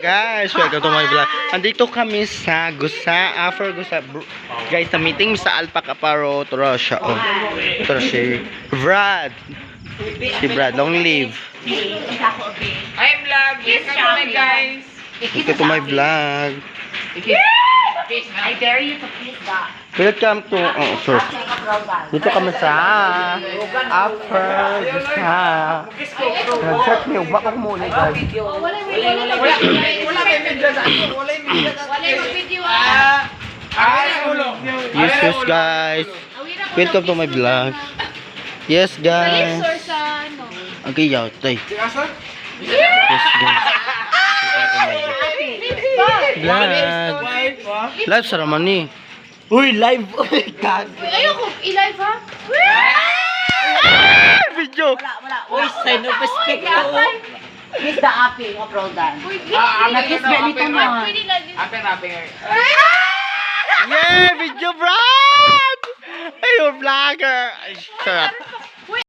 Guys, welcome to my vlog. Andito kami sa gusa, after gusa. Guys, sa meeting sa Alpaca Paro. Ito siya, oh. Ito si Brad. Si Brad, long live. I'm vlog. Welcome to my guys. Welcome to my vlog. I dare you to kiss that. Welcome to, oh, sir. Dito kami sa after gusa. Nag-search niyo, baka kumuli guys. Wala may video. Yes, yes guys. Welcome to my vlog. Yes guys. Okay, yaw, tay. Yes guys. Vlog. Live sa naman ni. Uy, live. Uy, kag. Ayoko, i-live ha? Video. Wala. Uy, sign of respect ko. Kiss the api, no problem. Nakis ba nito na? Apeng. Yeah, video Brad. Ay, you're vlogger. Ay, shut up.